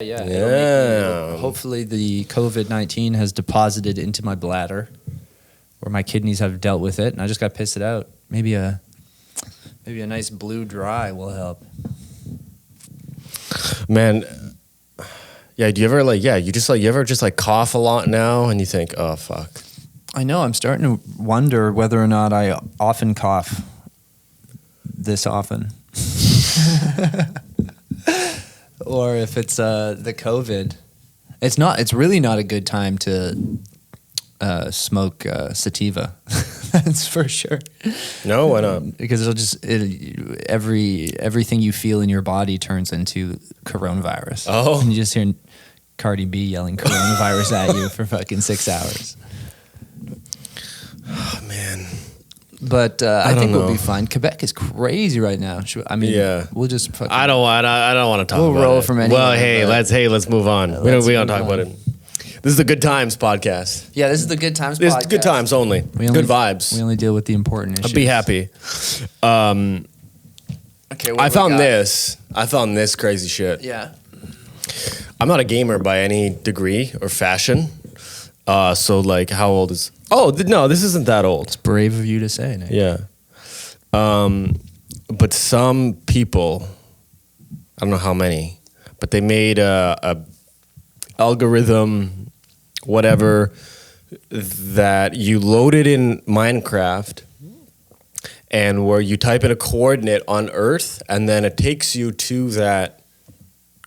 Yeah. Hopefully the COVID-19 has deposited into my bladder, or my kidneys have dealt with it, and I just got to piss it out. Maybe a nice blue dry will help. Man, yeah. Do you ever you ever just cough a lot now, and you think, oh fuck. I know. I'm starting to wonder whether or not I often cough this often. Or if it's the COVID. It's really not a good time to smoke sativa. That's for sure. No, why not? Because everything you feel in your body turns into coronavirus. Oh. And you just hear Cardi B yelling coronavirus at you for fucking 6 hours. Oh, man. But I think we'll be fine. Quebec is crazy right now. We'll just fucking... I don't want to talk about it. We'll roll from anywhere. Well, let's move on. We don't talk about it. This is the Good Times podcast. Yeah, this is the Good Times podcast. This is Good Times only. Good vibes. We only deal with the important issues. Be happy. Okay, I found this crazy shit. Yeah. I'm not a gamer by any degree or fashion. So how old is... Oh, no, this isn't that old. It's brave of you to say, Nick. Yeah. But some people, I don't know how many, but they made a algorithm, whatever, that you loaded in Minecraft, and where you type in a coordinate on Earth, and then it takes you to that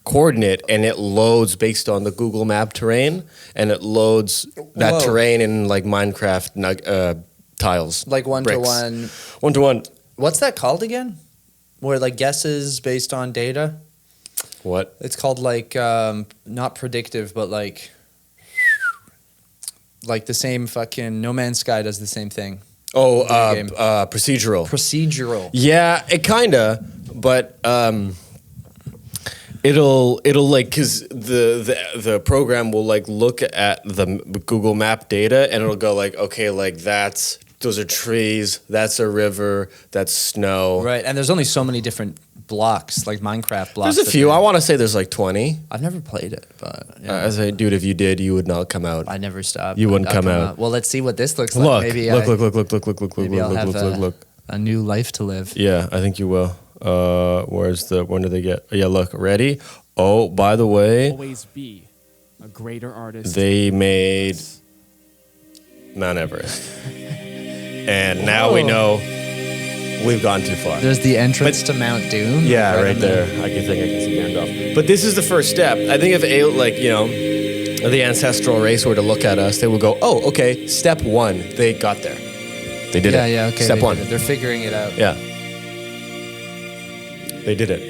coordinate, and it loads based on the Google Map terrain, and it loads that terrain in Minecraft tiles, like one-to-one. One-to-one. What's that called again? Where guesses based on data? What? It's called not predictive, but like the same fucking No Man's Sky does the same thing. Oh, procedural. Procedural. Yeah, it kinda, but it'll because the program will look at the Google Map data, and it'll go those are trees, that's a river, that's snow. Right, and there's only so many different blocks, like Minecraft blocks. There's a few. I want to say there's 20. I've never played it, but dude, if you did, you would not come out. I never stopped. You wouldn't come out. Well, let's see what this looks like. Look. A new life to live. Yeah, I think you will. When do they get? Yeah, look, ready? Oh, by the way, always be a greater artist. They made Mount Everest. And now we know we've gone too far. There's the entrance to Mount Doom. Yeah, right there. I can see Gandalf. But this is the first step. I think if the ancestral race were to look at us, they would go, "Oh, okay. Step 1, they got there. They did it. Yeah, okay. Step 1. They're figuring it out. Yeah, they did it.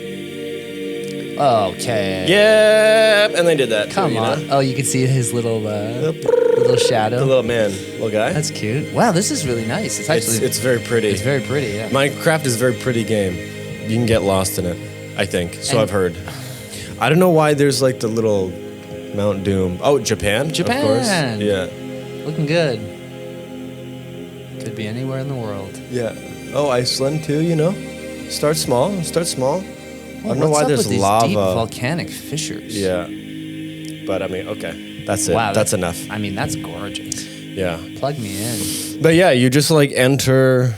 Okay. Yeah, and they did that. Come on. Oh, you can see his little shadow. The little little guy. That's cute. Wow, this is really nice. It's very pretty. It's very pretty. Yeah. Minecraft is a very pretty game. You can get lost in it, I think. So I've heard. I don't know why there's the little Mount Doom. Oh, Japan. Of course. Yeah. Looking good. Could be anywhere in the world. Yeah. Oh, Iceland too. Start small. I don't know why there's lava. Deep volcanic fissures. Yeah. But okay. That's it. Wow, that's enough. That's gorgeous. Yeah. Plug me in. But yeah, you just enter.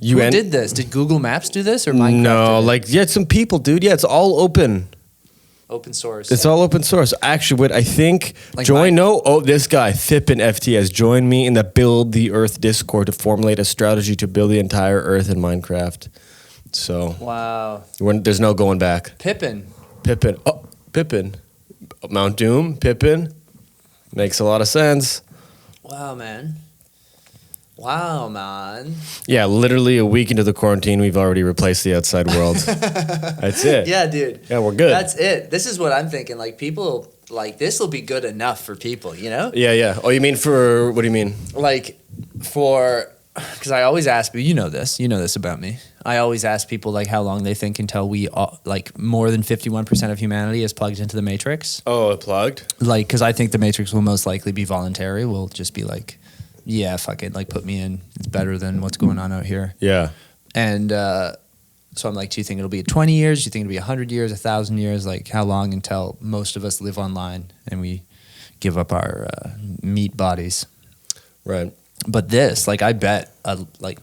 Who did this? Did Google Maps do this or Minecraft? No, some people, dude. Yeah, it's all open. Open source. It's all open source. Actually, what I think this guy, Thippin FT, has joined me in the Build the Earth Discord to formulate a strategy to build the entire Earth in Minecraft. So wow, there's no going back. Pippin. Oh, Pippin. Mount Doom. Pippin. Makes a lot of sense. Wow, man. Yeah, literally a week into the quarantine, we've already replaced the outside world. That's it. Yeah, dude. Yeah, we're good. That's it. This is what I'm thinking. People, this will be good enough for people, Yeah. Oh, you mean for, what do you mean? Because I always ask people, you know this about me. I always ask people how long they think until we more than 51% of humanity is plugged into the Matrix. Oh, plugged? Because I think the Matrix will most likely be voluntary. We'll just be yeah, fuck it, put me in. It's better than what's going on out here. Yeah. And So I'm like, do you think it'll be 20 years? Do you think it'll be 100 years, 1,000 years? Like, how long until most of us live online and we give up our meat bodies? Right. But this, like, I bet, like,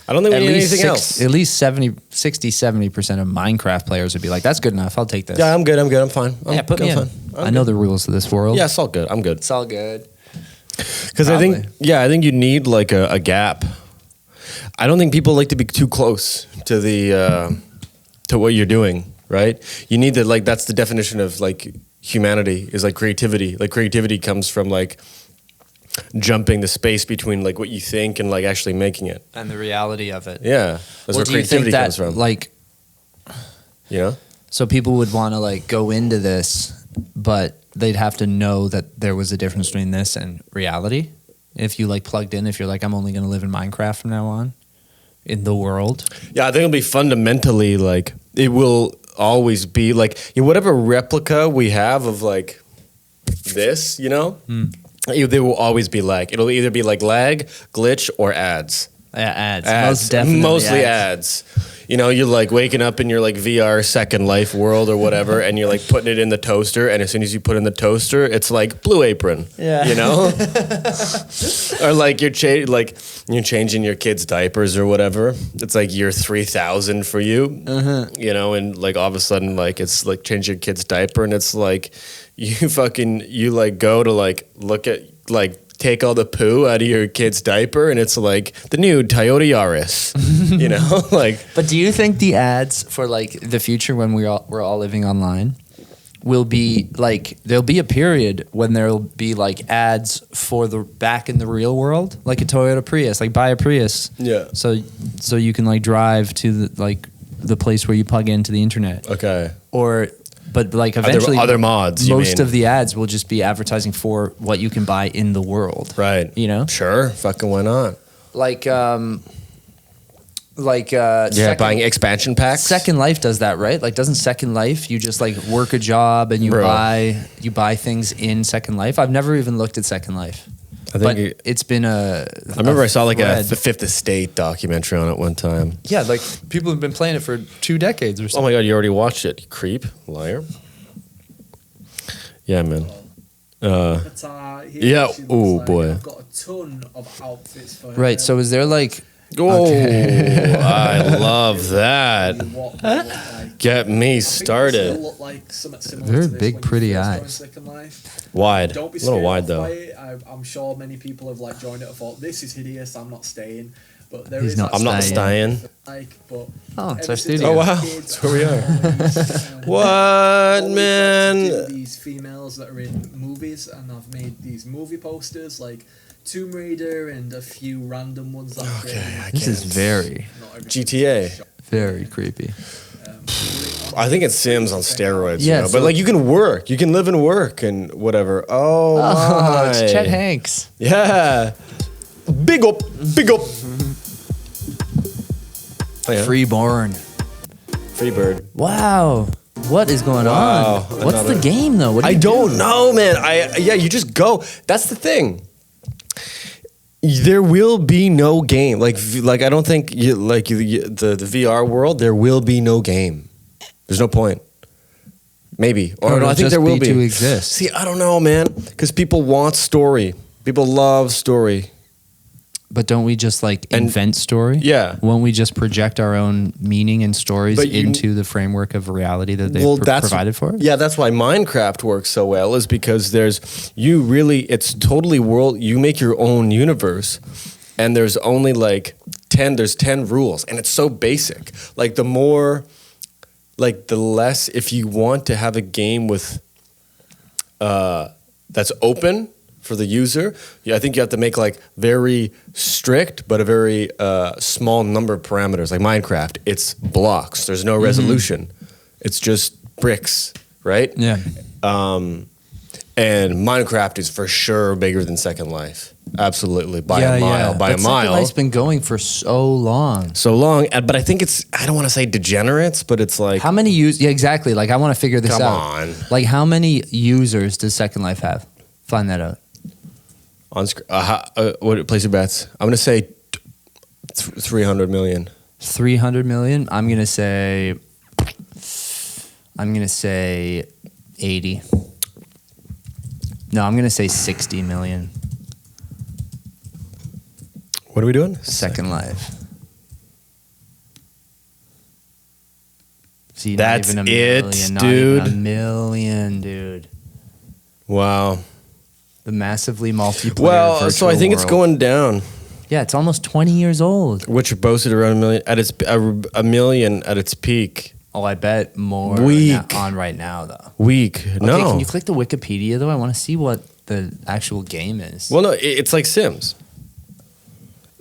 I don't think we at need least anything else. At least 70%, 60-70% of Minecraft players would be like, that's good enough. I'll take this. Yeah, I'm good. I'm fine. Yeah, put me in. fine. I know the rules of this world. Yeah, it's all good. I'm good. It's all good. Because I think you need like a gap. I don't think people like to be too close to the to what you're doing, right? You need to, like, that's the definition of like humanity, is like creativity. Like creativity comes from like jumping the space between like what you think and like actually making it. And the reality of it. Yeah. That's where do you think creativity that, comes from. like, You know? so people would want to like go into this, but they'd have to know that there was a difference between this and reality. If you like plugged in, if you're like, I'm only going to live in Minecraft from now on in the world. Yeah, I think it'll be fundamentally like, it will always be like, you know, whatever replica we have of like this, you know, they will always be like, it'll either be like lag, glitch, or ads. Yeah, ads. Most definitely Mostly ads. You know, you're like waking up in your like VR Second Life world or whatever, and you're like putting it in the toaster, and as soon as you put it in the toaster, it's like Blue Apron. Yeah. You know? Or like you're changing your kid's diapers or whatever. It's like year 3000 for you. You know, and like all of a sudden, like it's like change your kid's diaper, and it's like you like go to like look at like take all the poo out of your kid's diaper, and it's like the new Toyota Yaris, you know, like. But do you think the ads for like the future when we're all living online will be like, there'll be a period when there'll be like ads for the back in the real world, like a Toyota Prius, like buy a Prius. Yeah. So you can like drive to the place where you plug into the internet. Okay. But like eventually other mods, most of the ads will just be advertising for what you can buy in the world. Right. You know? Sure. Fucking why not? Buying expansion packs. Second Life does that, right? Like, doesn't Second Life, you just like work a job and you buy things in Second Life? I've never even looked at Second Life. I think it's been I remember I saw like the Fifth Estate documentary on it one time. Yeah, like people have been playing it for 2 decades or Oh something. my god, you already watched it, you creep, liar. Yeah, man. Yeah. Oh boy. I've got a ton of outfits for her. Right. So is there like? Oh, I love that. What they look like. Get me I think started. this will look like something similar Very to this big, when you pretty first eyes. join Second Life. Wide. Don't be A little scared wide off though. by it. I'm sure many people have like joined it and thought this is hideous. I'm not staying. But there He's is not I'm not staying. staying. like, but Oh, it's ever our since studio. I Oh, was a wow. kid, That's where we are. I've What, always wanted to man? do these females that are in movies, and I've made these movie posters like Tomb Raider and a few random ones that I've created. I This is can't. very, Not everything. GTA. very creepy. I think it's Sims on steroids. Yeah, You know? so- But like you can work. You can live and work and whatever. Oh, my. It's Chet Hanks. Yeah. Big up. Big up. Oh, yeah. Freeborn. Free bird. Wow. What is going Wow, on? What's the another- game though? What do I you don't do? know, man. You just go. That's the thing. There will be no game. Like I don't think the VR world. There will be no game. There's no point. Maybe, or Or no, I think just there will be to exist. See, I don't know, man. Because people want story. People love story. But don't we just like And- invent story? Yeah. Won't we just project our own meaning and stories But you- into the framework of reality that they provided for us? Yeah, that's why Minecraft works so well, is because it's totally you make your own universe, and there's only like 10 rules, and it's so basic. Like the less, if you want to have a game with, that's open for the user, I think you have to make like very strict, but a very small number of parameters. Like Minecraft, it's blocks. There's no resolution. It's just bricks, right? Yeah. And Minecraft is for sure bigger than Second Life. Absolutely, by a mile. But Second Life's been going for so long. So long, but I think I don't want to say degenerates, but it's like, How many Yeah, exactly. Like I want to figure this Come out. on. Like how many users does Second Life have? Find that out. on screen. What place your bets? I'm gonna say 300 million. 300 million. I'm gonna say 80. No, I'm gonna say 60 million. What are we doing? Second Life. See, That's not even a it, million, not dude. even a million, dude. Wow. The massively multiplayer. Well, so I think it's going down. Yeah, it's almost 20 years old. Which boasted around a million at its peak. Oh, I bet more on right now, though. Weak. No. Okay, can you click the Wikipedia, though? I want to see what the actual game is. Well, no, it's like Sims.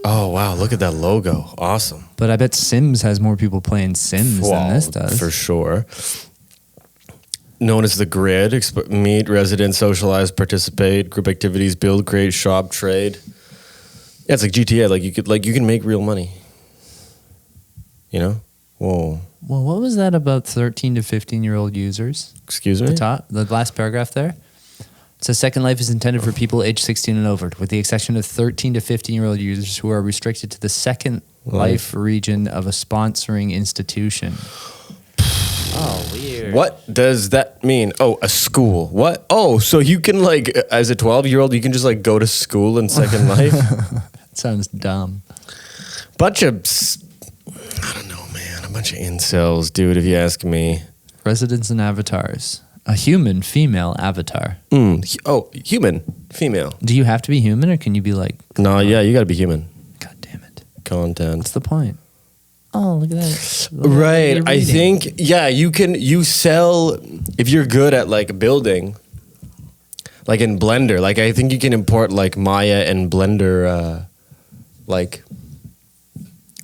Oh, wow. Look at that logo. Awesome. But I bet Sims has more people playing Sims than this does. For sure. Known as the grid, meet, residents, socialize, participate, group activities, build, create, shop, trade. Yeah, it's like GTA. You can make real money. You know? Whoa. Well, what was that about 13 to 15-year-old users? Excuse me? The top, the last paragraph there. It says Second Life is intended for people aged 16 and over, with the exception of 13 to 15-year-old users who are restricted to the Second Life region of a sponsoring institution. Oh, weird. What does that mean? Oh, a school. What? Oh, so you can as a 12-year-old, you can just go to school in Second Life? That sounds dumb. Bunch of, I don't know, man. A bunch of incels, dude, if you ask me. Residents and avatars. A human female avatar. Human, female. Do you have to be human, or can you be No, yeah, you got to be human. God damn it. Content. What's the point? Oh, look at that. Right. I think, you sell, if you're good at building, in Blender, I think you can import Maya and Blender,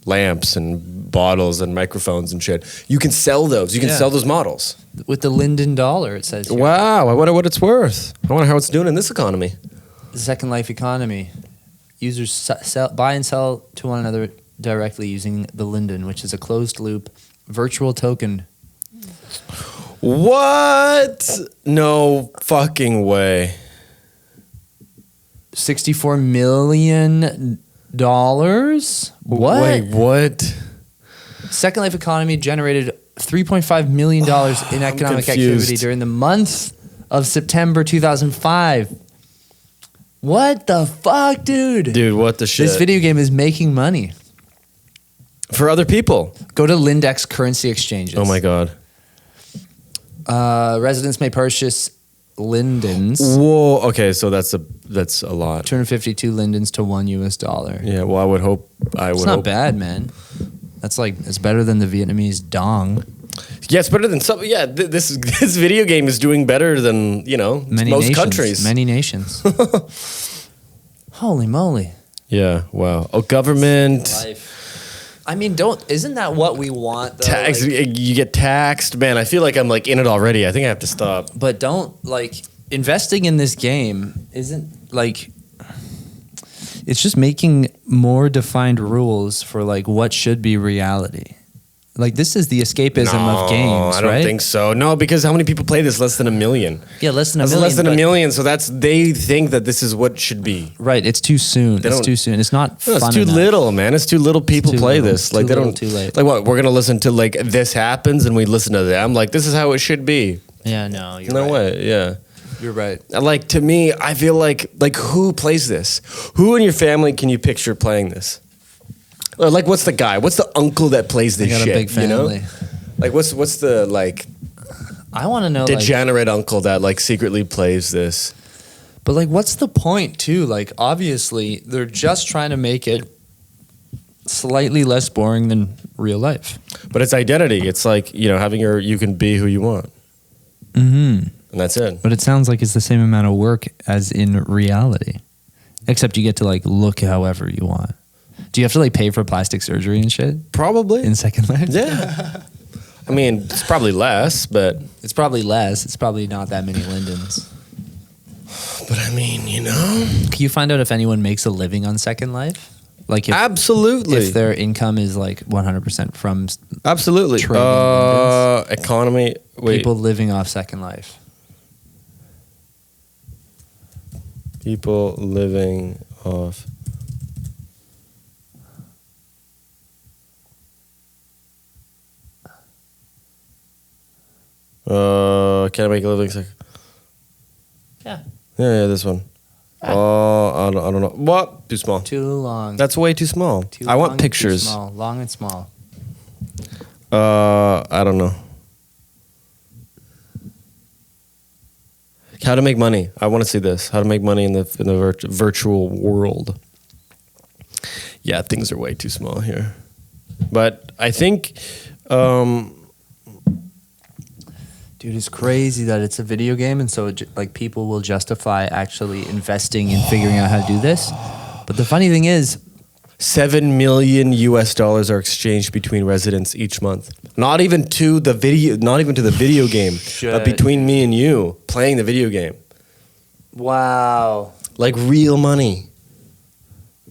lamps and bottles and microphones and shit. You can sell those. You can sell those models. With the Linden dollar, it says here. Wow. I wonder what it's worth. I wonder how it's doing in this economy. The Second Life economy. Users buy and sell to one another directly using the Linden, which is a closed-loop virtual token. What? No fucking way. $64 million? What? Wait, what? Second Life economy generated $3.5 million in economic activity during the month of September 2005. What the fuck, dude? Dude, what the shit? This video game is making money. For other people. Go to Lindex currency exchanges. Oh my God. Residents may purchase Lindens. Whoa. Okay, so that's a lot. 252 Lindens to $1. Yeah. Well, I would hope. It's not bad, man. That's it's better than the Vietnamese dong. Yeah, it's better than some. Yeah, this video game is doing better than most countries. Many nations. Holy moly. Yeah. Wow. Oh, government. Life. I mean, isn't that what we want, though? Tax. You get taxed, man. I feel like I'm in it already. I think I have to stop. But don't investing in this game isn't it's just making more defined rules for what should be reality. This is the escapism of games, I don't think so. No, because how many people play this? Less than 1 million. Yeah, less than a million. Less than 1 million. So they think that this is what should be. Right. It's too soon. It's too soon. It's not fun it's too little, man. It's too little people play this. They don't. Too late. What? We're gonna listen to this happens, and we listen to them. This is how it should be. Yeah. No. You're no right. way. Yeah. You're right. To me, I feel like who plays this? Who in your family can you picture playing this? Or what's the guy? What's the uncle that plays this shit? I got a big family. You know? What's the I want to know degenerate uncle that secretly plays this. But what's the point too? Obviously they're just trying to make it slightly less boring than real life. But it's identity. It's having you can be who you want. Mm-hmm. And that's it. But it sounds like it's the same amount of work as in reality. Except you get to look however you want. Do you have to pay for plastic surgery and shit? Probably. In Second Life? Yeah. I mean, it's probably less, but... It's probably less. It's probably not that many Lindens. But I mean, Can you find out if anyone makes a living on Second Life? Absolutely. If their income is 100% from... Absolutely. Trading Lindens? Economy... Wait. People living off Second Life. People living off... Can I make a living? Yeah. Yeah, this one. Oh, I don't know. What? Too small. Too long. That's way too small. Too I long want and too pictures. small. Long and small. I don't know. How to make money. I want to see this. How to make money in the virtual world. Yeah, things are way too small here. But I think... Dude, it's crazy that it's a video game, and so like people will justify actually investing in figuring out how to do this. But the funny thing is, $7 million are exchanged between residents each month. Not even to the video game, but between me and you playing the video game. wow. Like real money.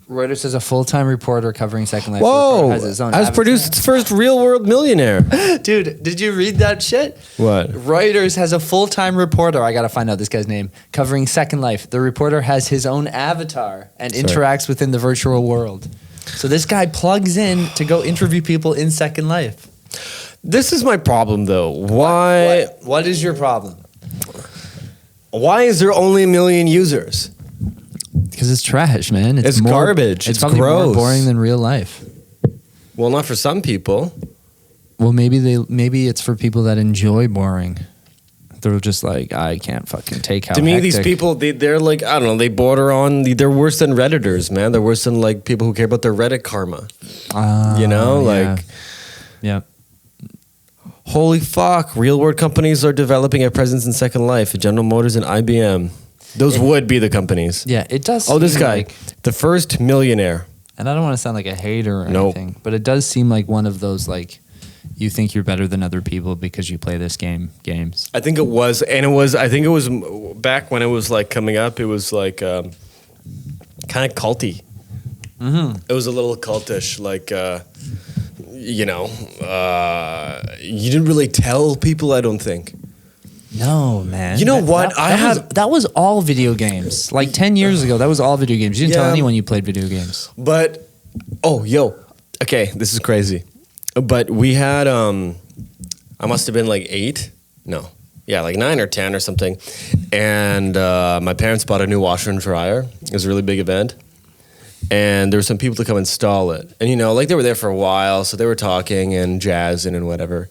Reuters has a full-time reporter covering Second Life. Whoa! Has his own Has avatar. produced its first real-world millionaire. Dude, did you read that shit? What? Reuters has a full-time reporter. I gotta find out this guy's name. Covering Second Life. The reporter has his own avatar and interacts within the virtual world. So this guy plugs in to go interview people in Second Life. This is my problem, though. Why? What is your problem? Why is there only 1 million users? Because it's trash, man. It's garbage. It's probably gross. more boring than real life. Well, not for some people. Well, maybe it's for people that enjoy boring. They're just like, I can't fucking take how To me, hectic. these people, they're like, I don't know, they border on, they're worse than Redditors, man. They're worse than like people who care about their Reddit karma. You know, yeah. like, Yeah. holy fuck, real world companies are developing a presence in Second Life, General Motors and IBM. Those would be the companies. Yeah, it does. Oh, this seem guy, like- the first millionaire. and I don't want to sound like a hater or Nope. anything, but it does seem like one of those like, you think you're better than other people because you play this games. I think it was, and I think it was back when it was like coming up, it was like kind of culty. Mm-hmm. It was a little cultish, like, you didn't really tell people, I don't think. No, man. You know what? That was all video games. Like 10 years ago, that was all video games. You didn't tell Yeah. anyone you played video games. But, okay, this is crazy. But we had, I must have been like 8. No. Yeah, like 9 or 10 or something. And my parents bought a new washer and dryer. It was a really big event. And there were some people to come install it. And, you know, like they were there for a while, so they were talking and jazzing and whatever.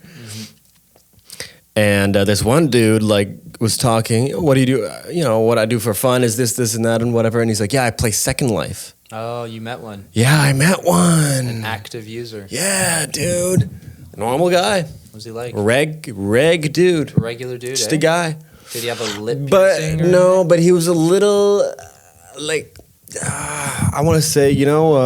And this one dude, like, was talking, what do you do? You know, what I do for fun is this, and that, and whatever. And he's like, yeah, I play Second Life. Oh, you met one. Yeah, I met one. An active user. Yeah, dude. Normal guy. What was he like? Reg dude. A regular dude, Just eh? a guy. Did he have a lip But piercing? Or no, but he was a little, like, I want to say, you know,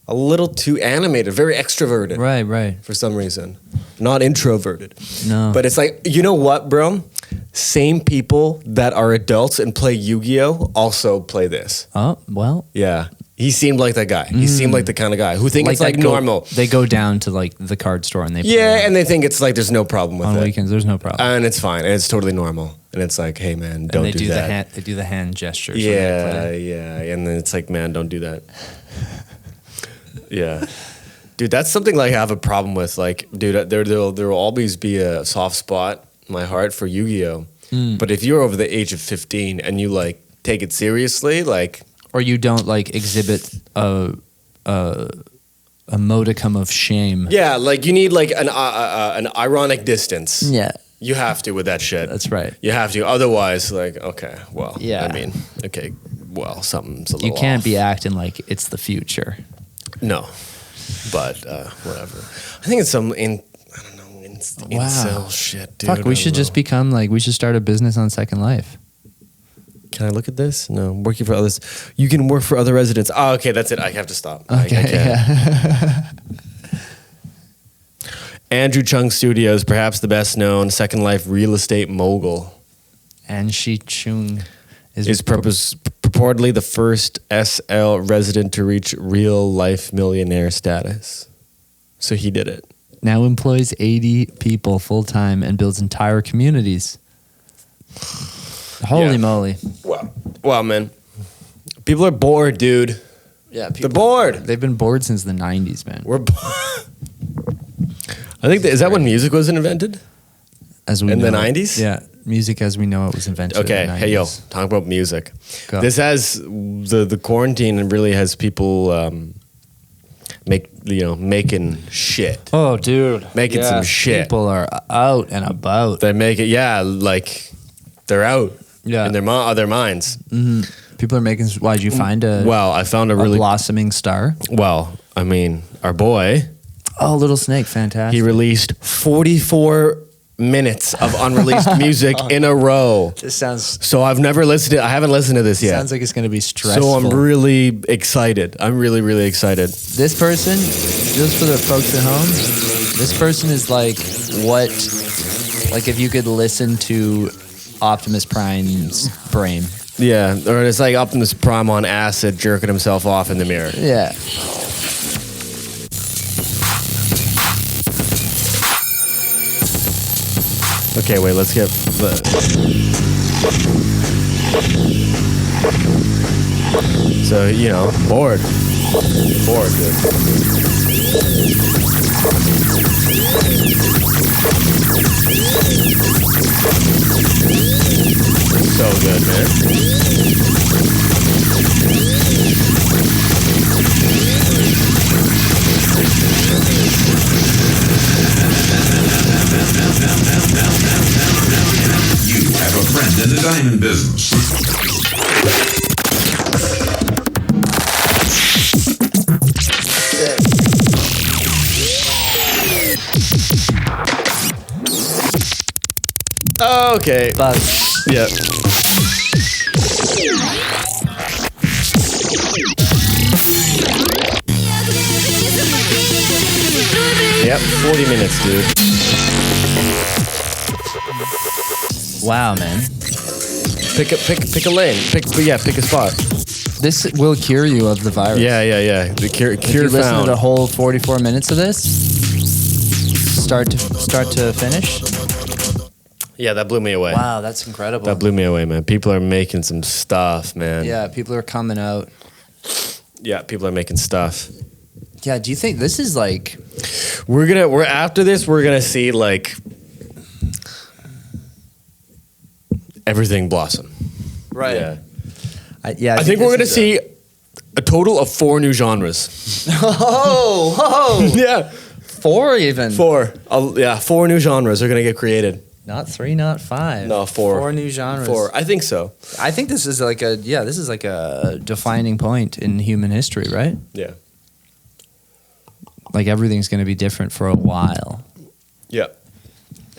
a little too animated, very extroverted. Right. For some reason. Not introverted. No. But it's like, you know what, bro? Same people that are adults and play Yu-Gi-Oh! Also play this. Oh, well. Yeah. He seemed like that guy. He seemed like the kind of guy who think it's like they normal. They go down to like the card store and they play Yeah, and they think it's like there's no problem with on it. weekends. There's no problem. And it's fine. And it's totally normal. And it's like, hey, man, don't and they do that. the hand. They do the hand gestures. when they Yeah, play. yeah. And then it's like, man, don't do that. Yeah. Dude, that's something like I have a problem with. Like, dude, there will always be a soft spot in my heart for Yu-Gi-Oh! But if you're over the age of 15 and you like take it seriously, like, Or you don't like exhibit a modicum of shame. yeah, like you need like an ironic distance. Yeah, You have to with that shit. that's right. You have to. Otherwise, like, okay, well, Yeah. I mean, okay, well, something's a little You can't off. be acting like it's the future. No, but whatever. I think it's some I don't know, incel shit, dude. Fuck, we should just become like, we should start a business on Second Life. Can I look at this? No, I'm working for others. You can work for other residents. Oh, okay, that's it. I have to stop. I Okay, can't. yeah. Andrew Chung Studios, perhaps the best known Second Life real estate mogul, And Shi Chung is purportedly the first SL resident to reach real life millionaire status. So he did it. now employs 80 people full time and builds entire communities. Holy Yeah. moly. Wow, man. People are bored, dude. Yeah, They're bored. They've been bored since the 90s, man. We're bored. I think is that when music was invented? as we In know the it. 90s? Yeah, music as we know it was invented. Okay, in the 90s. hey yo, talk about music. Go. This has the quarantine really has people making shit. Oh, dude, Making some shit. People are out and about. They make it, like they're out in their minds. Mm-hmm. People are making. Why did you find a? Well, I found a a really blossoming star. well. I mean, our boy, Oh, Little Snake, fantastic. he released 44 minutes of unreleased music in a row. This sounds So I haven't listened to this yet. sounds like it's going to be stressful. So I'm really excited. I'm really, really excited. This person, just for the folks at home, this person is like if you could listen to Optimus Prime's brain. Yeah, or it's like Optimus Prime on acid jerking himself off in the mirror. Yeah. Okay, wait, let's get So, bored. Bored, dude. So good, man. You have a friend in the diamond business. Okay. Buzz. Yeah. Yep, 40 minutes, dude. Wow, man. Pick a lane. Pick a spot. This will cure you of the virus. Yeah. The cure If you listen to found. the whole 44 minutes of this, start to finish. Yeah, that blew me away. Wow, that's incredible. That blew me away, man. People are making some stuff, man. Yeah, people are coming out. Yeah, people are making stuff. Yeah, do you think this is like We're after this, we're gonna see like everything blossom. right? Yeah. I think we're gonna see a total of 4 new genres. Oh, Yeah. 4 even. 4. 4 new genres are gonna get created. Not 3, not 5. No, 4. 4 new genres. 4. I think so. I think this is like a defining point in human history, right? Yeah. Like everything's going to be different for a while. Yeah.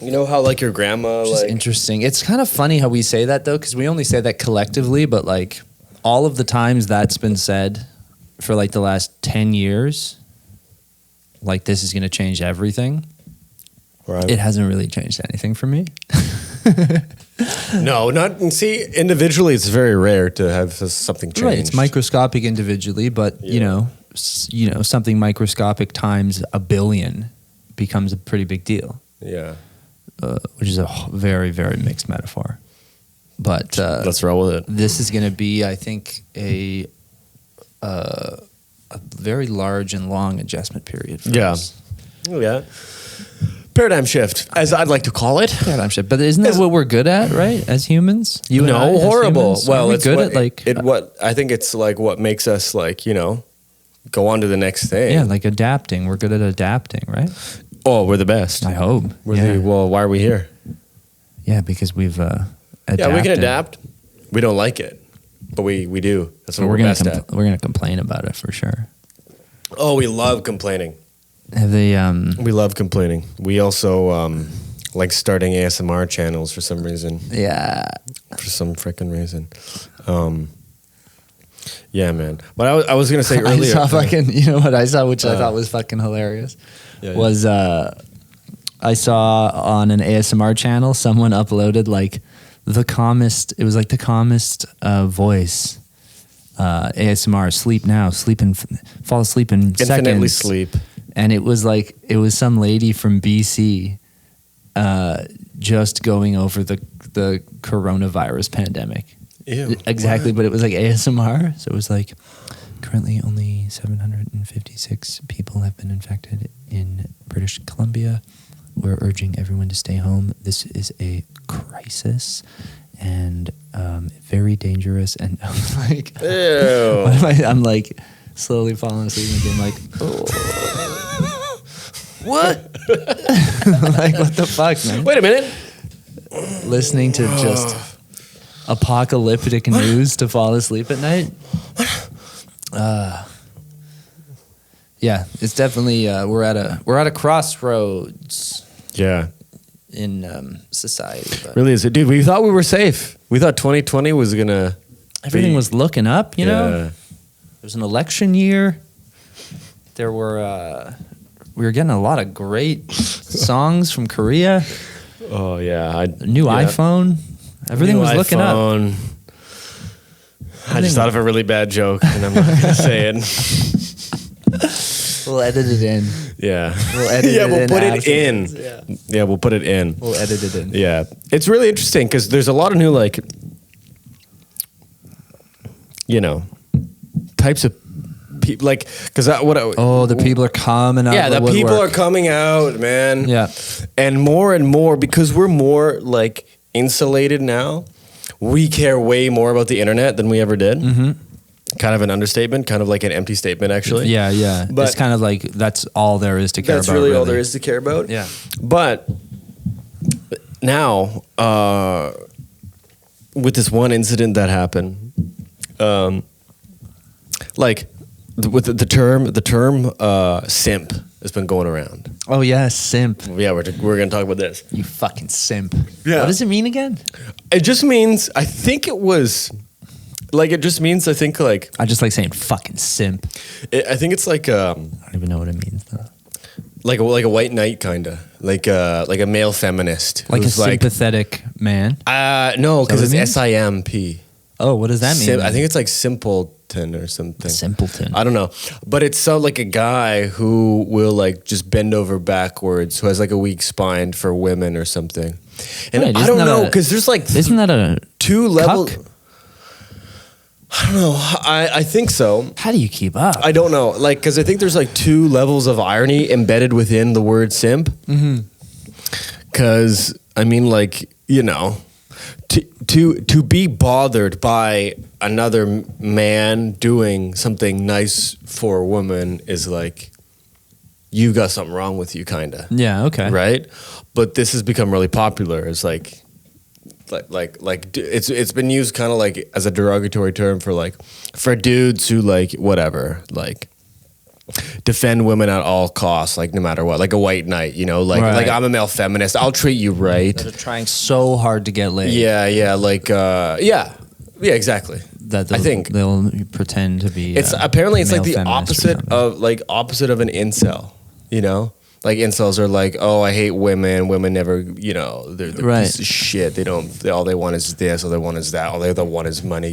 You know how like your grandma Which is like interesting. It's kind of funny how we say that though, because we only say that collectively, but like all of the times that's been said for like the last 10 years, like this is going to change everything. Right. It hasn't really changed anything for me. No, not see individually. It's very rare to have something change. Right, it's microscopic individually, but Yeah. something microscopic times a billion becomes a pretty big deal, Yeah, which is a very, very mixed metaphor. But let's roll with it. this is going to be, I think, a very large and long adjustment period. For Yeah. us. Oh yeah, paradigm shift, as I'd like to call it. Paradigm shift. But isn't that what we're good at, right? As humans, you and I, No, as horrible. humans? Well, Aren't we it's good what, at like what I think it's like what makes us like go on to the next thing. yeah, like adapting. We're good at adapting, right? Oh, we're the best. I hope. Well, why are we here? Yeah, because we've adapted. Yeah, we can adapt. We don't like it, but we do. That's what But we're gonna best at. we're gonna complain about it for sure. Oh, we love complaining. Have they We love complaining. We also like starting ASMR channels for some reason. yeah. For some freaking reason. Yeah, man. But I was gonna say I earlier. saw you know what I saw, which I thought was fucking hilarious. Yeah, was I saw on an ASMR channel someone uploaded like the calmest. It was like the calmest voice. ASMR, sleep now, fall asleep in infinitely seconds. sleep. And it was some lady from BC just going over the coronavirus pandemic. Ew. Exactly, but it was like ASMR. So it was like, currently only 756 people have been infected in British Columbia. we're urging everyone to stay home. This is a crisis and very dangerous. And I'm like, Ew. I'm like slowly falling asleep and being like, oh, what? Like, what the fuck, man? Wait a minute. Listening to just apocalyptic news to fall asleep at night. Yeah, it's definitely we're at a crossroads Yeah. in society. But Really is it, dude? We thought we were safe. We thought 2020 was gonna. everything was looking up. You know, Yeah. there was an election year. There were we were getting a lot of great songs from Korea. Oh yeah. A new iPhone. Everything was looking up. up. I just thought of a really bad joke, and I'm not gonna say it. We'll edit it in. Yeah. We'll edit Yeah, it we'll in put it in. afterwards. Yeah. Yeah, we'll put it in. We'll edit it in. Yeah, it's really interesting because there's a lot of new, like, types of people, like, because The people are coming out. yeah, of the people are woodwork. coming out, man. Yeah. and more because we're more like insulated now. We care way more about the internet than we ever did. Mm-hmm. Kind of an understatement, kind of like an empty statement, actually. Yeah. But- It's kind of like that's all there is to care That's about. really all there is to care about. Yeah. But now, with this one incident that happened, like with the term simp has been going around. Oh yeah, simp. Yeah, we're going to talk about this. You fucking simp. Yeah. What does it mean again? It just means, I think it was, like, it just means, I think, like, I just like saying fucking simp. I think it's like, I don't even know what it means though. like a white knight, kind of, like a male feminist, Like a who's sympathetic man. no, because what it it's SIMP. Oh, what does that mean? I think it's like simpleton or something. simpleton. I don't know, but it's so like a guy who will like just bend over backwards, who has like a weak spine for women or something. And Right, I isn't don't that know a- because there's like Isn't that a two levels. cuck? I don't know. I think so. How do you keep up? I don't know. Like, because I think there's like two levels of irony embedded within the word simp. Because I mean, like, to be bothered by another man doing something nice for a woman is like, you got something wrong with you, kind of. Yeah. Okay. Right. But this has become really popular. It's like it's been used kind of like as a derogatory term for dudes who like whatever, like defend women at all costs, like no matter what, like a white knight, like Right. like I'm a male feminist, I'll treat you right. That are trying so hard to get laid. Yeah, like yeah, exactly. That I think they'll pretend to be. it's apparently it's like male the feminist or opposite of an incel, Like incels are like, oh, I hate women. Women never, they're Right. piece of shit. All they want is this, all they want is that, all they want is money,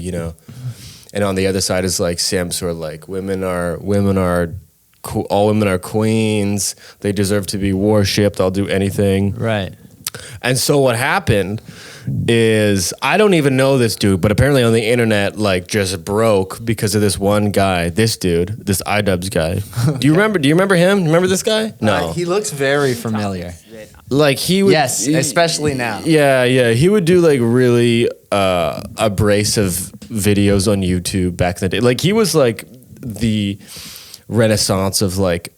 And on the other side is like simps who are like, all women are queens. They deserve to be worshipped. I'll do anything. Right. And so what happened is, I don't even know this dude, but apparently on the internet, like, just broke because of this one guy, this dude, this iDubbbz guy. Do you remember him? Remember this guy? No. He looks very familiar. Like he would, Yes, especially now. Yeah. He would do like really abrasive videos on YouTube back in the day. Like he was like the renaissance of like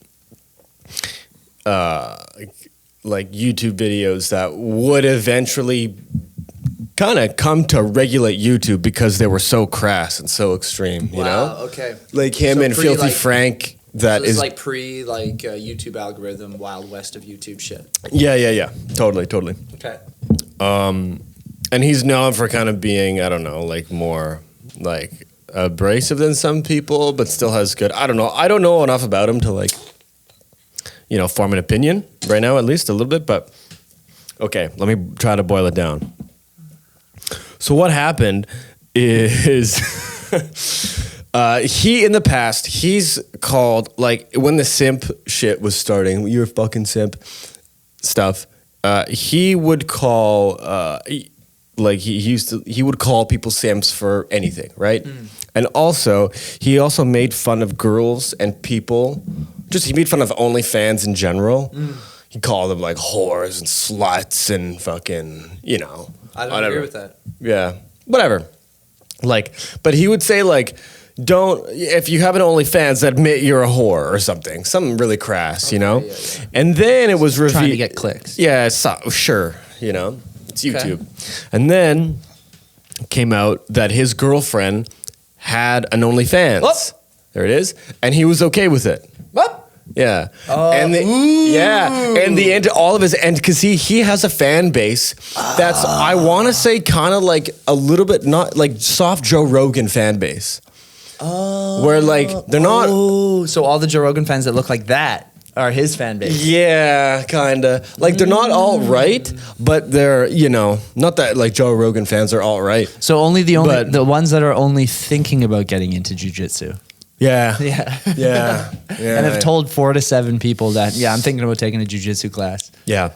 YouTube videos that would eventually kind of come to regulate YouTube because they were so crass and so extreme, Okay. Like him So and pre, Filthy like- Frank. That is pre YouTube algorithm, Wild West of YouTube shit. yeah. Totally. Okay. And he's known for kind of being, I don't know, like more like abrasive than some people, but still has good. I don't know. I don't know enough about him to like, form an opinion right now, at least a little bit. But okay, let me try to boil it down. So what happened is he in the past, he's called, like when the simp shit was starting, you're a fucking simp stuff. He would call he would call people simps for anything, right? And also he also made fun of girls and people. He made fun of OnlyFans in general. he called them like whores and sluts and fucking, you know. I don't whatever. agree with that. Yeah, whatever. Like, but he would say like, don't, if you have an OnlyFans, admit you're a whore or something really crass, you know. Yeah. And then it was revealed. Trying to get clicks. Yeah, sure, you know, it's Okay. YouTube. And then came out that his girlfriend had an OnlyFans. Oh. There it is, and he was okay with it. What? Yeah. And the end, all of his end, because he has a fan base that's, I want to say, kind of like a little bit, not like soft Joe Rogan fan base. Where like they're not. Oh, so all the Joe Rogan fans that look like that are his fan base. Yeah, kind of. Like they're not all right, but they're, you know, not that like Joe Rogan fans are all right. So only But- the ones that are only thinking about getting into jiu-jitsu. Yeah. Yeah. Yeah. Yeah. And I've told 4 to 7 people that, yeah, I'm thinking about taking a jiu-jitsu class. Yeah.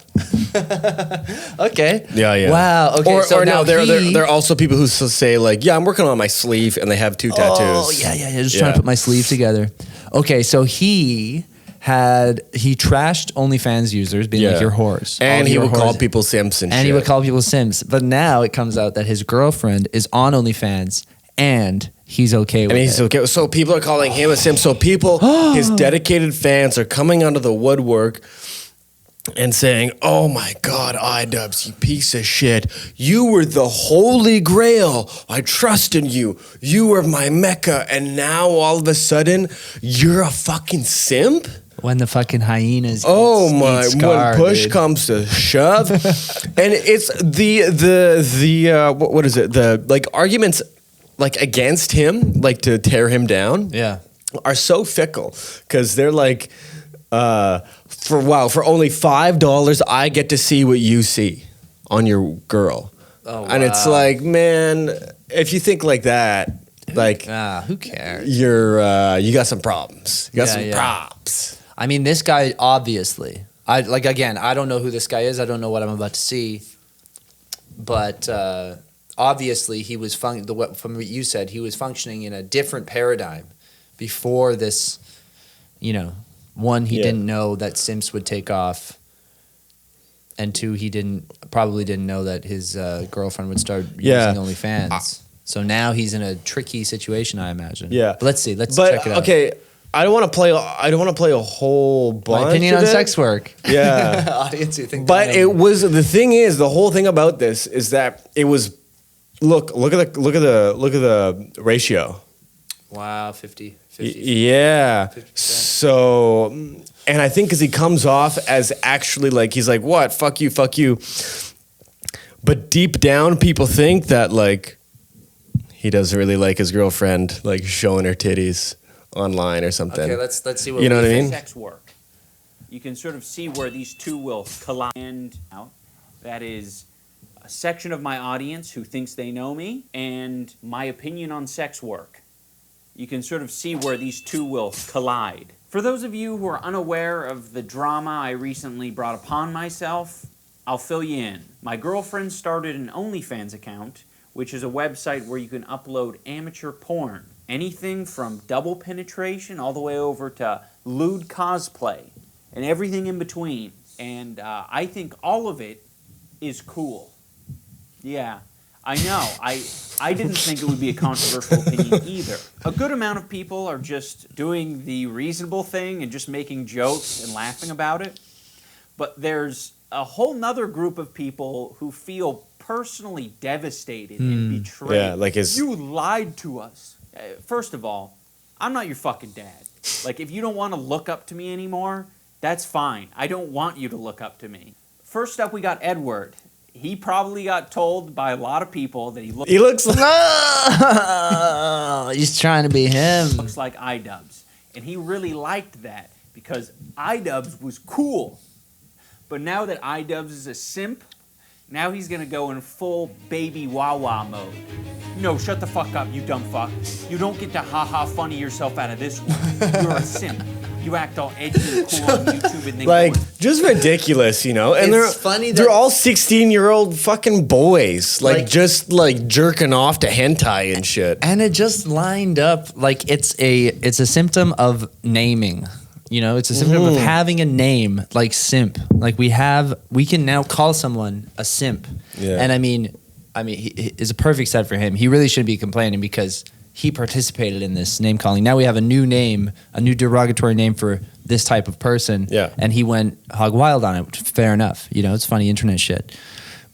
Okay. Yeah. Wow. Okay. Or, so or now no, there are also people who say like, yeah, I'm working on my sleeve, and they have 2 tattoos. Oh, yeah. Just trying to put my sleeve together. Okay, so he trashed OnlyFans users, being like, you're whores. All And of he you are would call whores. people simps and shit. And he would call people Sims. But now it comes out that his girlfriend is on OnlyFans and he's okay with And it. he's okay. So people are calling him a simp. So people, his dedicated fans, are coming onto the woodwork and saying, "Oh my God, iDubbbz, you piece of shit! You were the holy grail. I trust in you. You were my mecca, and now all of a sudden, you're a fucking simp." When the fucking hyenas Oh eat my! Scar, When push dude. comes to shove, and it's the what is it? The like arguments like against him, like to tear him down, Yeah. are so fickle because they're like, for only $5, I get to see what you see on your girl, and it's like, man, if you think like that, like Who cares? you got some problems. You got Yeah, some yeah. props. I mean, this guy obviously. I don't know who this guy is. I don't know what I'm about to see. But obviously, he was from what you said, he was functioning in a different paradigm before this. You know, one, he Yeah. didn't know that Simps would take off, and 2, he probably didn't know that his girlfriend would start Yeah. using OnlyFans. So now he's in a tricky situation, I imagine. Yeah. But let's see. Let's But check it out. okay, I don't want to play a whole bunch. My opinion of on it. sex work. Yeah. Audience who think. But they know it me. was the whole thing about this is that it was look at the ratio. Wow, 50. Yeah. 50%. So, and I think because he comes off as actually like he's like, what? Fuck you. But deep down, people think that like he doesn't really like his girlfriend like showing her titties online or something. Okay, let's see what You know what I mean? Sex work. You can sort of see where these two will collide. And out. That is a section of my audience who thinks they know me and my opinion on sex work. You can sort of see where these two will collide. For those of you who are unaware of the drama I recently brought upon myself, I'll fill you in. My girlfriend started an OnlyFans account, which is a website where you can upload amateur porn. Anything from double penetration all the way over to lewd cosplay and everything in between. And I think all of it is cool. Yeah, I know. I didn't think it would be a controversial opinion either. A good amount of people are just doing the reasonable thing and just making jokes and laughing about it. But there's a whole nother group of people who feel personally devastated and betrayed. Yeah, like You lied to us. First of all, I'm not your fucking dad. Like, if you don't want to look up to me anymore, that's fine. I don't want you to look up to me. First up, we got Edward. He probably got told by a lot of people that he looks like He's trying to be him. looks like iDubbbz. And he really liked that because iDubbbz was cool. But now that iDubbbz is a simp, now he's going to go in full baby wah-wah mode. No, shut the fuck up, you dumb fuck. You don't get to ha-ha funny yourself out of this one. You're a simp. You act all edgy and cool on YouTube and then like go and just ridiculous, you know. And It's funny that- they're all 16-year-old fucking boys, like Like- just like jerking off to hentai and shit. And it just lined up like it's a symptom of naming. You know, it's a symptom of having a name like simp. Like we can now call someone a simp. Yeah. And I mean, he is a perfect set for him. He really shouldn't be complaining because he participated in this name calling. Now we have a new name, a new derogatory name for this type of person. Yeah. And he went hog wild on it. Fair enough. You know, it's funny internet shit.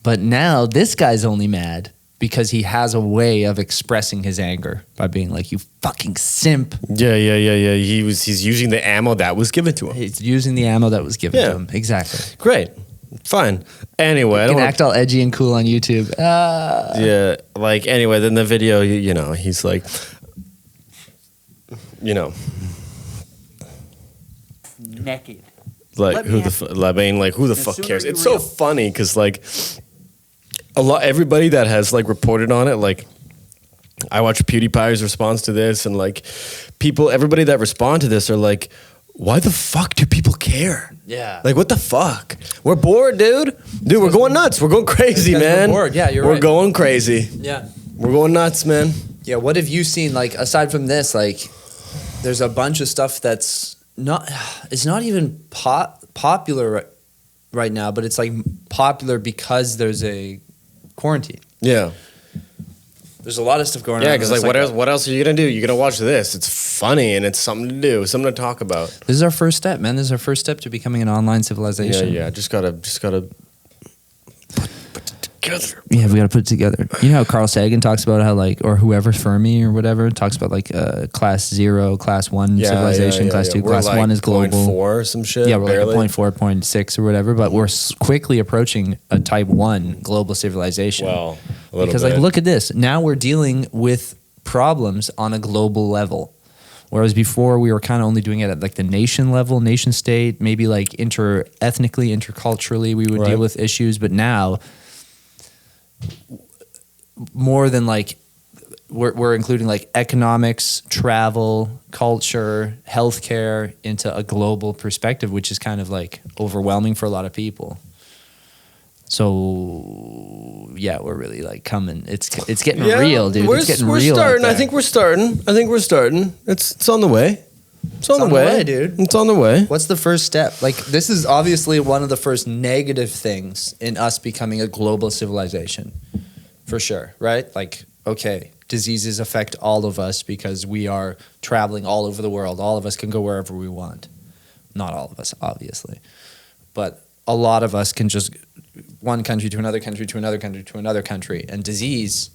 But now this guy's only mad because he has a way of expressing his anger by being like, you fucking simp. Yeah. He's using the ammo that was given to him. He's using the ammo that was given Yeah. to him. Exactly. Great. Fine. Anyway, I You don't can wanna- act all edgy and cool on YouTube. Yeah, like anyway, then the video, you know, he's like, you know, Naked. like Let me who the ask- I mean, like who the The fuck sooner cares? you It's so real- funny because like everybody that has like reported on it, like I watch PewDiePie's response to this, and like everybody that respond to this are like, why the fuck do people care? Yeah. Like, what the fuck? We're bored, dude. Dude, we're going nuts. We're going crazy, Because we're man. bored. Yeah, you're We're right. going crazy. Yeah. We're going nuts, man. Yeah, what have you seen, like, aside from this, like, there's a bunch of stuff that's it's not even popular right now, but it's, like, popular because there's a quarantine. Yeah. There's a lot of stuff going on. Yeah, because that's like, what else are you gonna do? You're gonna watch this. It's funny and it's something to do, something to talk about. This is our first step, man. This is our first step to becoming an online civilization. Yeah. Just gotta put it together. Yeah, we got to put it together. You know how Carl Sagan talks about how, like, or whoever, Fermi or whatever, talks about, like, class 0, class 1 civilization, class 2, We're class like 1 is global. 0.4 or some shit. Yeah, we're barely. like a 0.4, 0.6 or whatever, but we're quickly approaching a type 1 global civilization. Well, a little because bit. like, look at this. Now we're dealing with problems on a global level. Whereas before we were kind of only doing it at like the nation level, nation state, maybe like ethnically, interculturally, we would Right. deal with issues. But now more than like, we're including like economics, travel, culture, healthcare into a global perspective, which is kind of like overwhelming for a lot of people. So yeah, we're really like coming. It's getting real, dude. It's getting we're real. out starting. I there. think we're starting. It's on the way. It's on the way, dude. It's on the way. What's the first step? Like, this is obviously one of the first negative things in us becoming a global civilization, for sure, right? Like, okay, diseases affect all of us because we are traveling all over the world. All of us can go wherever we want. Not all of us, obviously, but a lot of us can just one country to another country to another country to another country, and disease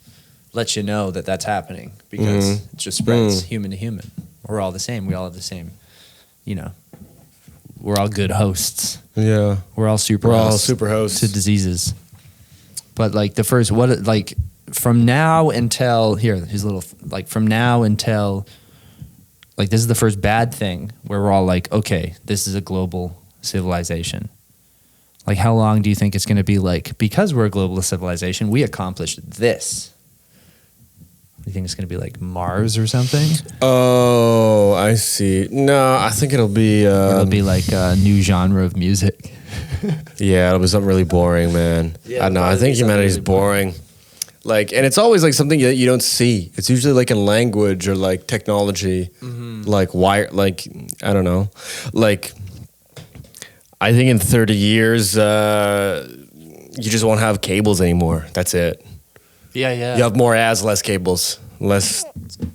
lets you know that that's happening because it just spreads human to human. We're all the same. We all have the same, you know, we're all good hosts. Yeah. We're all super We're all hosts super hosts. to diseases. But like the first, like from now until, here's a little, like from now until, like this is the first bad thing where we're all like, okay, this is a global civilization. Like how long do you think it's going to be like, because we're a global civilization, we accomplished this? You think it's going to be like Mars or something? Oh, I see. No, I think it'll be. It'll be like a new genre of music. Yeah, it'll be something really boring, man. Yeah, I know. it'll I think be something humanity's really boring. Like, and it's always like something that you don't see. It's usually like in language or like technology, like wire. Like I don't know. Like, I think in 30 years, you just won't have cables anymore. That's it. Yeah. You have more ads, less cables, less.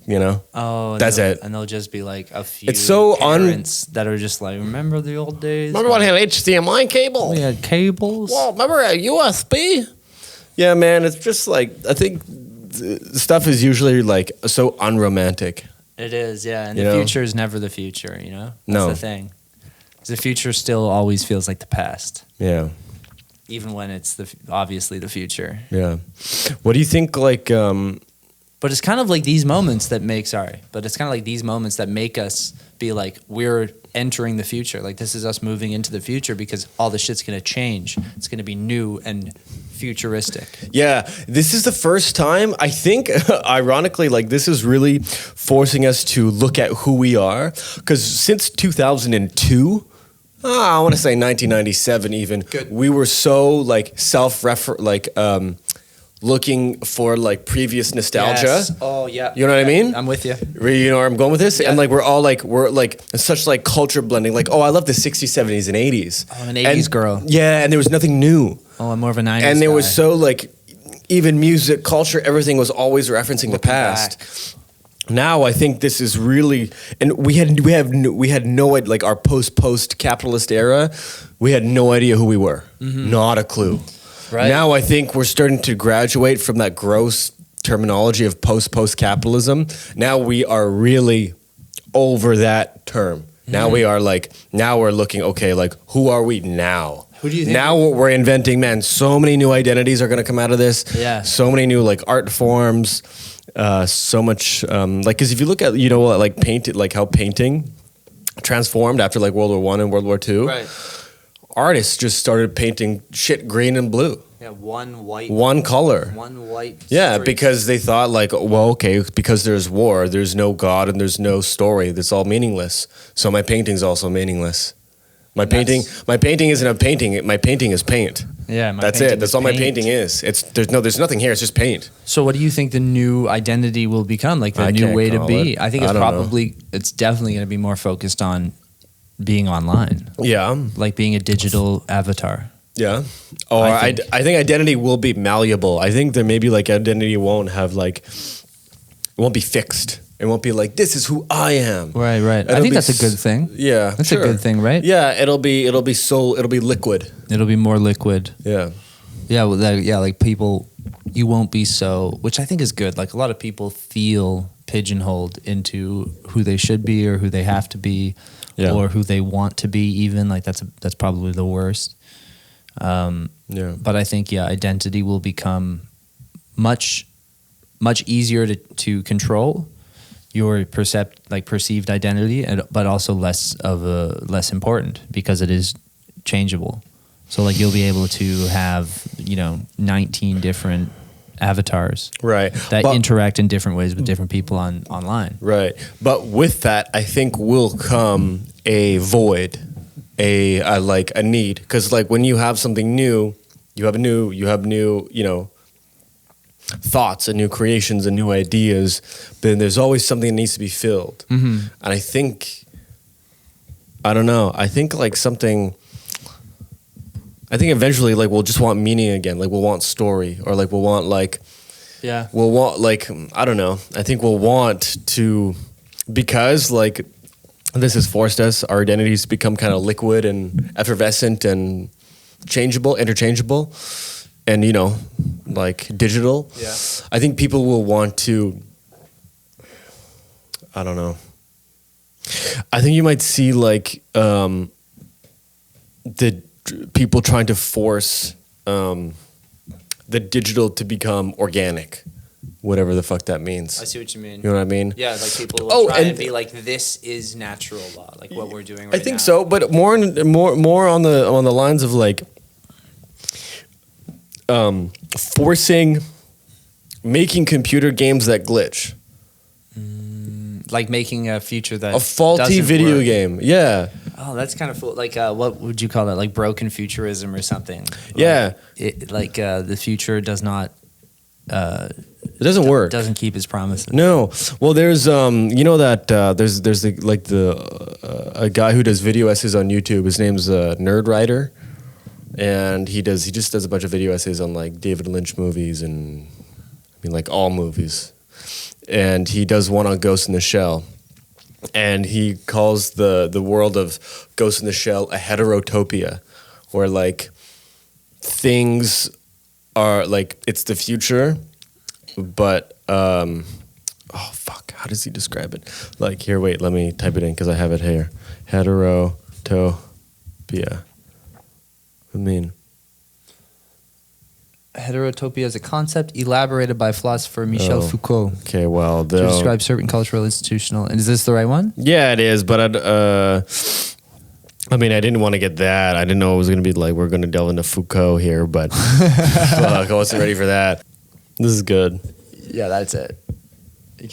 You know. Oh, That's it. And they'll just be like a few It's so parents that are just like, remember the old days? Remember when I had HDMI cable? We had cables. Well, remember a USB? Yeah, man, it's just like, I think stuff is usually like so unromantic. It is, yeah. And You the know? future is never the future, you know? That's No. the thing. 'Cause the future still always feels like the past, Yeah, even when it's obviously the future. yeah. What do you think, like, But it's kind of like these moments that make us be like, we're entering the future. Like, this is us moving into the future because all the shit's going to change. It's going to be new and futuristic. yeah, this is the first time, I think, ironically, like, this is really forcing us to look at who we are. Because since 2002, I want to say 1997 even, we were so, like, looking for like previous nostalgia. Yes. Oh yeah. You know what I mean? I'm with you. You know where I'm going with this? Yeah. And like we're like such like culture blending. Like, oh, I love the 60s, 70s, and 80s. I'm an 80s girl. Yeah, and there was nothing new. Oh, I'm more of a 90s And there guy. was so like even music, culture, everything was always referencing the Looking past. back. Now I think this is really, and we had no idea, like our post capitalist era, we had no idea who we were, not a clue. Right. Now I think we're starting to graduate from that gross terminology of post capitalism. Now we are really over that term. Now we are like, now we're looking, okay, like who are we now? Who do you think? Now we're inventing, man, so many new identities are going to come out of this. Yeah. So many new like art forms, so much, like, cause if you look at, you know, like painted, like how painting transformed after like World War I and World War II. Right. Artists just started painting shit green and blue. Yeah, one color. One white. Yeah, streak. because they thought like, well, okay, because there's war, there's no God and there's no story. That's all meaningless. So my painting's also meaningless. My painting isn't a painting. My painting is paint. Yeah, That's it. That's all my painting is. There's nothing here. It's just paint. So what do you think the new identity will become? Like the I new can't way to call be? it. I think I don't know. it's definitely going to be more focused on being online, Yeah. like being a digital avatar. Yeah. Or I think identity will be malleable. I think there maybe like identity won't have like, it won't be fixed. It won't be like, this is who I am. Right. I It'll think be that's a good thing. Yeah. That's sure. a good thing, right? Yeah. It'll be liquid. It'll be more liquid. Yeah. Yeah, well, like people, you won't be so, which I think is good. Like a lot of people feel pigeonholed into who they should be or who they have to be, Yeah. or who they want to be. Even like that's probably the worst. Yeah. But I think identity will become much easier to control your perceived identity, but also less important because it is changeable. So like you'll be able to have 19 different avatars Right. that But- interact in different ways with different people online. Right. But with that, I think will come a void, a need. Because like when you have something new, you have new, thoughts and new creations and new ideas. Then there's always something that needs to be filled. Mm-hmm. And I think, I don't know. I think like something. I think eventually, like we'll just want meaning again. Like we'll want story, or like we'll want like. Yeah. We'll want like, I don't know. I think we'll want to, because like this has forced us, our identities to become kind of liquid and effervescent and interchangeable, and like digital. Yeah. I think people will want to, I don't know. I think you might see like the people trying to force the digital to become organic, whatever the fuck that means. I see what you mean. You know what I mean? Yeah, like people will Oh, try and- and be like, this is natural law, like what we're doing right I think now. so, but more on the lines of like making computer games that glitch. Like making a future that A faulty doesn't video work. game. Yeah. Oh, that's kind of cool. Like, what would you call that? Like broken futurism or something? Yeah. The future does not. It doesn't work. Doesn't keep its promises. No. Well, there's there's a guy who does video essays on YouTube. His name's Nerd Writer, and he just does a bunch of video essays on like David Lynch movies and like all movies. And he does one on Ghost in the Shell, and he calls the world of Ghost in the Shell a heterotopia, where like things are like it's the future, but how does he describe it? Like here, wait, let me type it in because I have it here. Heterotopia. I mean, Heterotopia is a concept elaborated by philosopher Michel Foucault okay, well, to describe certain cultural, institutional. And is this the right one? yeah, it is, but I didn't want to get that. I didn't know it was going to be like we're going to delve into Foucault here, but fuck, I wasn't ready for that. This is good. Yeah, that's it.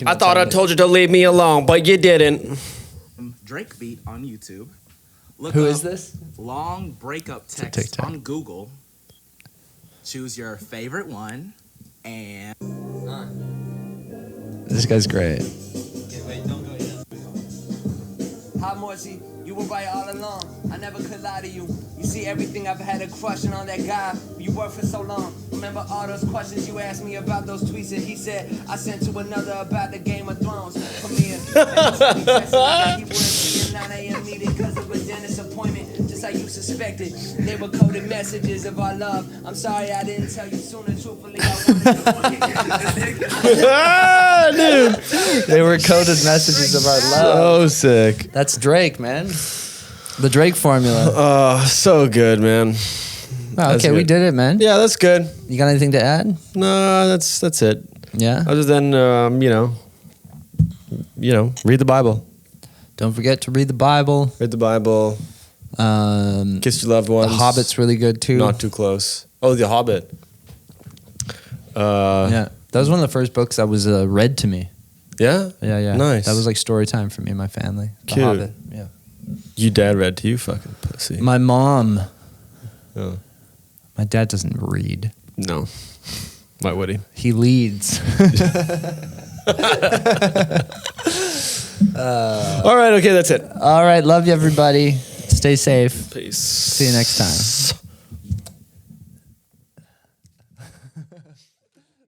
I thought I told you to leave me alone, but you didn't. Drake beat on YouTube. Look Who up is this? Long breakup a text TikTok. on Google. Choose your favorite one. And This guy's great. Hi, Morsi, you were right all along. I never could lie to you. You see everything I've had a crushing on that guy you were for so long. Remember all those questions you asked me about those tweets that he said I sent to another about the Game of Thrones premiere. And he wouldn't see a 9 a.m. meeting because of a dentist appointment, just like you suspected. They were coded messages of our love. I'm sorry I didn't tell you sooner. Truthfully, I Ah, dude. They were coded messages of our love. So sick. That's Drake, man. The Drake formula. Oh, so good, man. Oh, That's okay, we good. did it, man. Yeah, that's good. You got anything to add? No, that's it. Yeah. Other than read the Bible. Don't forget to read the Bible. Read the Bible. Kiss your loved ones. The Hobbit's really good too. Not too close. Oh, The Hobbit. Yeah, that was one of the first books that was read to me. Yeah? Yeah. Nice. That was like story time for me and my family. The Cute. Hobbit. Yeah. You dad read to you, fucking pussy. My mom. Oh. My dad doesn't read. No. Why would he? He leads. All right, okay, that's it. All right, love you, everybody. Stay safe. Peace. See you next time.